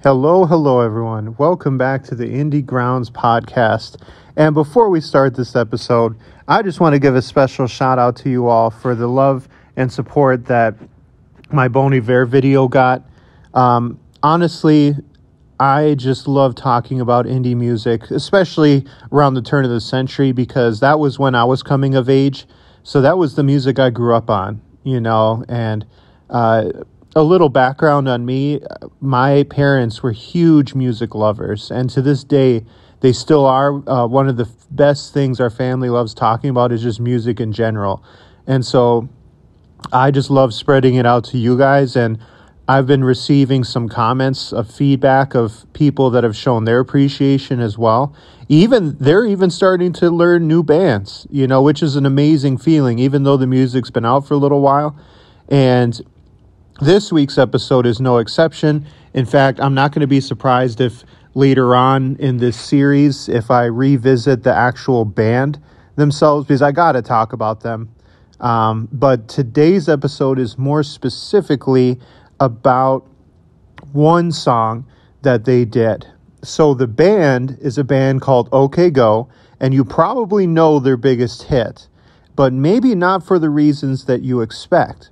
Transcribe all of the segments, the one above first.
Hello, everyone. Welcome back to the Indie Grounds podcast. And before we start this episode, I just want to give a special shout out to you all for the love and support that my Bon Iver video got. Honestly, I just love talking about indie music, especially around the turn of the century, because that was when I was coming of age. So that was the music I grew up on, and a little background on me. My parents were huge music lovers, and to this day, they still are. One of the best things our family loves talking about is just music in general. And so I just love spreading it out to you guys, and I've been receiving some comments of feedback of people that have shown their appreciation as well. They're even starting to learn new bands, which is an amazing feeling, even though the music's been out for a little while. And this week's episode is no exception. In fact, I'm not going to be surprised if later on in this series, if I revisit the actual band themselves, because I got to talk about them. But today's episode is more specifically about one song that they did. So the band is a band called OK Go, and you probably know their biggest hit, but maybe not for the reasons that you expect.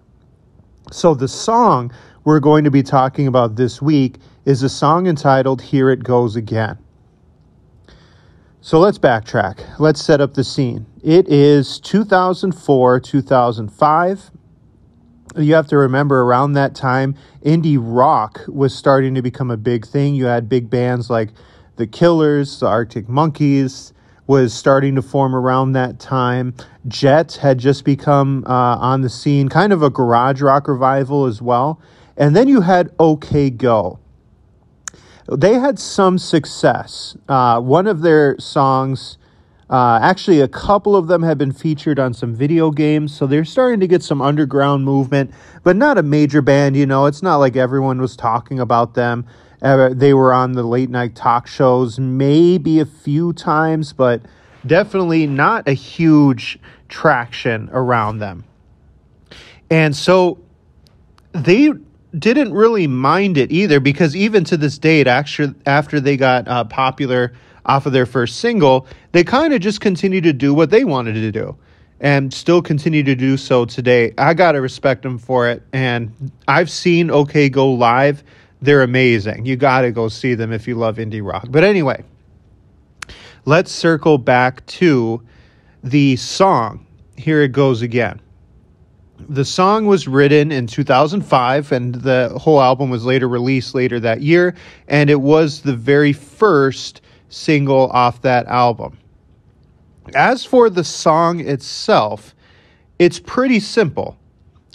So the song we're going to be talking about this week is a song entitled Here It Goes Again. So let's backtrack. Let's set up the scene. It is 2004, 2005. You have to remember, around that time, indie rock was starting to become a big thing. You had big bands like The Killers, the Arctic Monkeys was starting to form around that time. Jet had just become on the scene, kind of a garage rock revival as well. And then you had OK Go. They had some success. One of their songs, actually a couple of them have been featured on some video games, so they're starting to get some underground movement, but not a major band, It's not like everyone was talking about them. They were on the late night talk shows maybe a few times, but definitely not a huge traction around them. And so they didn't really mind it either, because even to this date, actually, after they got popular off of their first single, they kind of just continued to do what they wanted to do and still continue to do so today. I got to respect them for it. And I've seen OK Go live. They're amazing. You got to go see them if you love indie rock. But anyway, let's circle back to the song, Here It Goes Again. The song was written in 2005, and the whole album was later released later that year, and it was the very first single off that album. As for the song itself, it's pretty simple.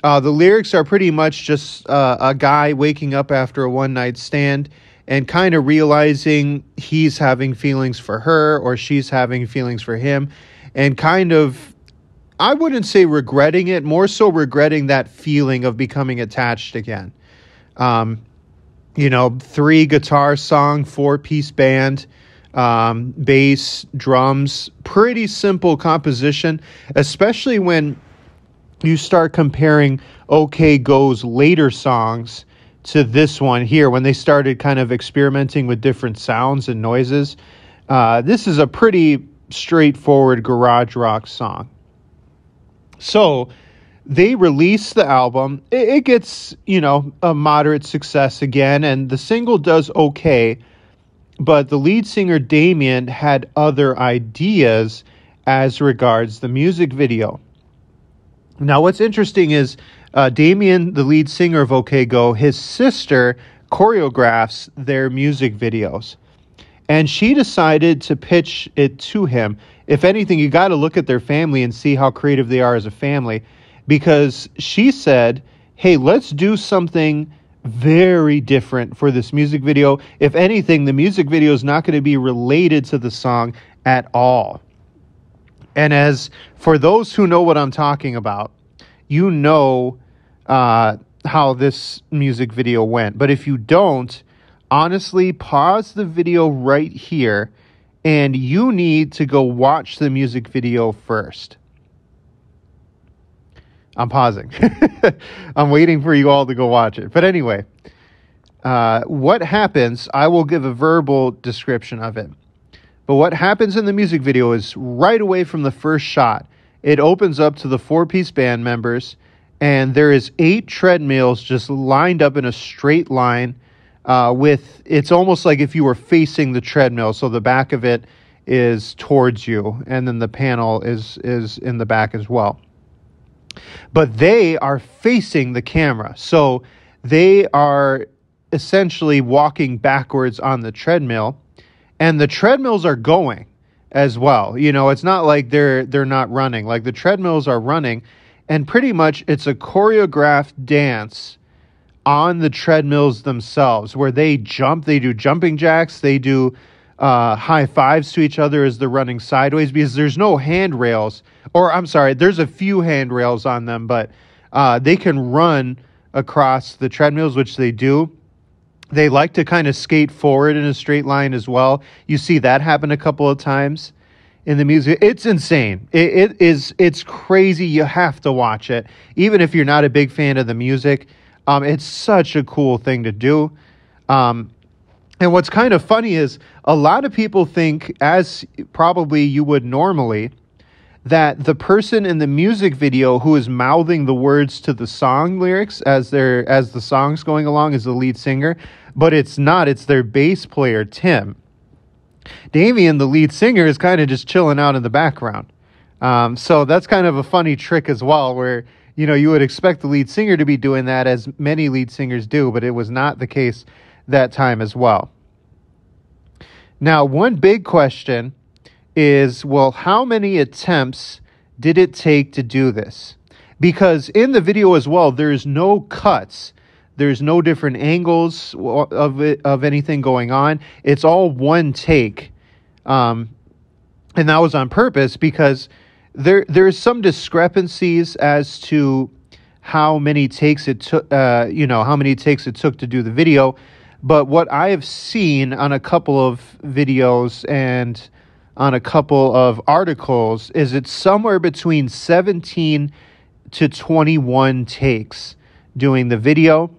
The lyrics are pretty much just a guy waking up after a one-night stand and kind of realizing he's having feelings for her or she's having feelings for him, and kind of, I wouldn't say regretting it, more so regretting that feeling of becoming attached again. 3-guitar song, 4-piece band, bass, drums, pretty simple composition, especially when you start comparing OK Go's later songs to this one here, when they started kind of experimenting with different sounds and noises. This is a pretty straightforward garage rock song. So they release the album. It gets, a moderate success again, and the single does okay, but the lead singer, Damien, had other ideas as regards the music video. Now, what's interesting is Damien, the lead singer of OK Go, his sister choreographs their music videos. And she decided to pitch it to him. If anything, you got to look at their family and see how creative they are as a family. Because she said, hey, let's do something very different for this music video. If anything, the music video is not going to be related to the song at all. And as for those who know what I'm talking about, you know how this music video went. But if you don't, honestly, pause the video right here, and you need to go watch the music video first. I'm pausing. I'm waiting for you all to go watch it. But anyway, what happens, I will give a verbal description of it. But what happens in the music video is right away from the first shot, it opens up to the 4-piece band members, and there is 8 treadmills just lined up in a straight line it's almost like if you were facing the treadmill. So the back of it is towards you, and then the panel is in the back as well. But they are facing the camera. So they are essentially walking backwards on the treadmill, and the treadmills are going as well. It's not like they're not running. Like, the treadmills are running, and pretty much it's a choreographed dance on the treadmills themselves, where they jump, they do jumping jacks, they do high fives to each other as they're running sideways, because there's no handrails, or I'm sorry, there's a few handrails on them, but they can run across the treadmills, which they do. They like to kind of skate forward in a straight line as well. You see that happen a couple of times in the music. It's insane. It's crazy. You have to watch it. Even if you're not a big fan of the music, it's such a cool thing to do. And what's kind of funny is a lot of people think, as probably you would normally, that the person in the music video who is mouthing the words to the song lyrics as the song's going along is the lead singer, but it's not. It's their bass player, Tim. Damien, the lead singer, is kind of just chilling out in the background. So that's kind of a funny trick as well, where you would expect the lead singer to be doing that, as many lead singers do, but it was not the case that time as well. Now, one big question is, well, how many attempts did it take to do this? Because in the video as well, there's no cuts. There's no different angles of anything going on. It's all one take. And that was on purpose, because there's some discrepancies as to how many takes it took, how many takes it took to do the video. But what I have seen on a couple of videos and on a couple of articles is it's somewhere between 17 to 21 takes doing the video.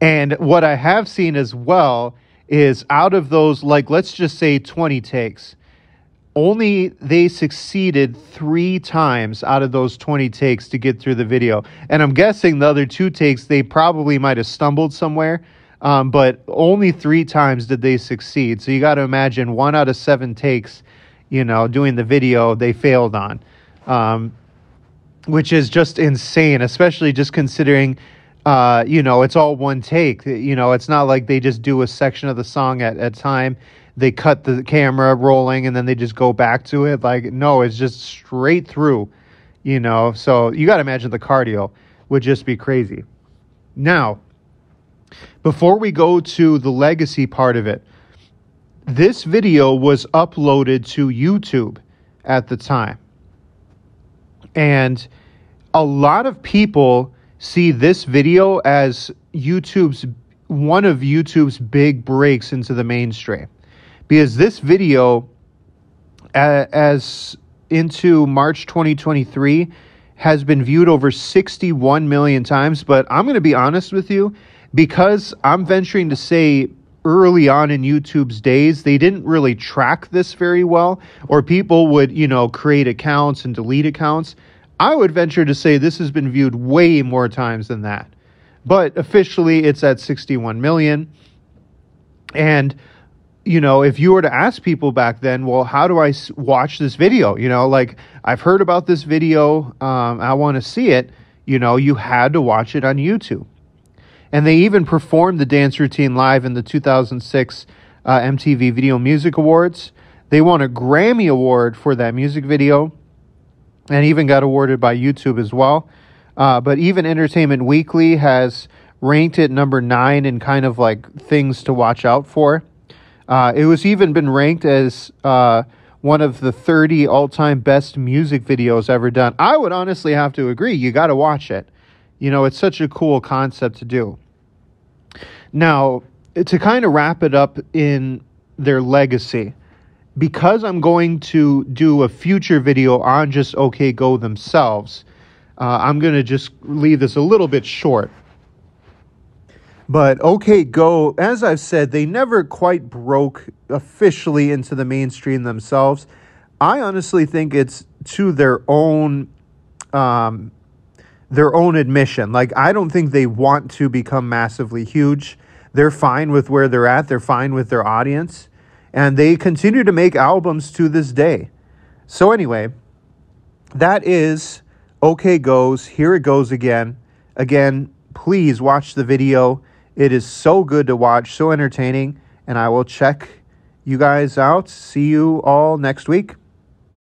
And what I have seen as well is, out of those, like, let's just say 20 takes, only they succeeded 3 times out of those 20 takes to get through the video. And I'm guessing the other 2 takes, they probably might have stumbled somewhere, but only 3 times did they succeed. So you got to imagine 1 out of 7 takes, doing the video, they failed on, which is just insane, especially just considering, it's all one take. It's not like they just do a section of the song at a time. They cut the camera rolling and then they just go back to it. Like, no, it's just straight through, So you got to imagine the cardio would just be crazy. Now, before we go to the legacy part of it, this video was uploaded to YouTube at the time. And a lot of people see this video as one of YouTube's big breaks into the mainstream. Because this video, as into March 2023, has been viewed over 61 million times. But I'm going to be honest with you, because I'm venturing to say early on in YouTube's days, they didn't really track this very well, or people would, create accounts and delete accounts. I would venture to say this has been viewed way more times than that. But officially, it's at 61 million. And if you were to ask people back then, well, how do I watch this video? I've heard about this video. I want to see it. You had to watch it on YouTube. And they even performed the dance routine live in the 2006 MTV Video Music Awards. They won a Grammy Award for that music video, and even got awarded by YouTube as well. But even Entertainment Weekly has ranked it number 9 in kind of like things to watch out for. It was even been ranked as one of the 30 all-time best music videos ever done. I would honestly have to agree. You got to watch it. It's such a cool concept to do. Now, to kind of wrap it up in their legacy, because I'm going to do a future video on just OK Go themselves, I'm going to just leave this a little bit short. But OK Go, as I've said, they never quite broke officially into the mainstream themselves. I honestly think it's to their own admission. Like, I don't think they want to become massively huge. They're fine with where they're at. They're fine with their audience. And they continue to make albums to this day. So anyway, that is OK Go's Here It Goes Again. Again, please watch the video. It is so good to watch, so entertaining. And I will check you guys out. See you all next week.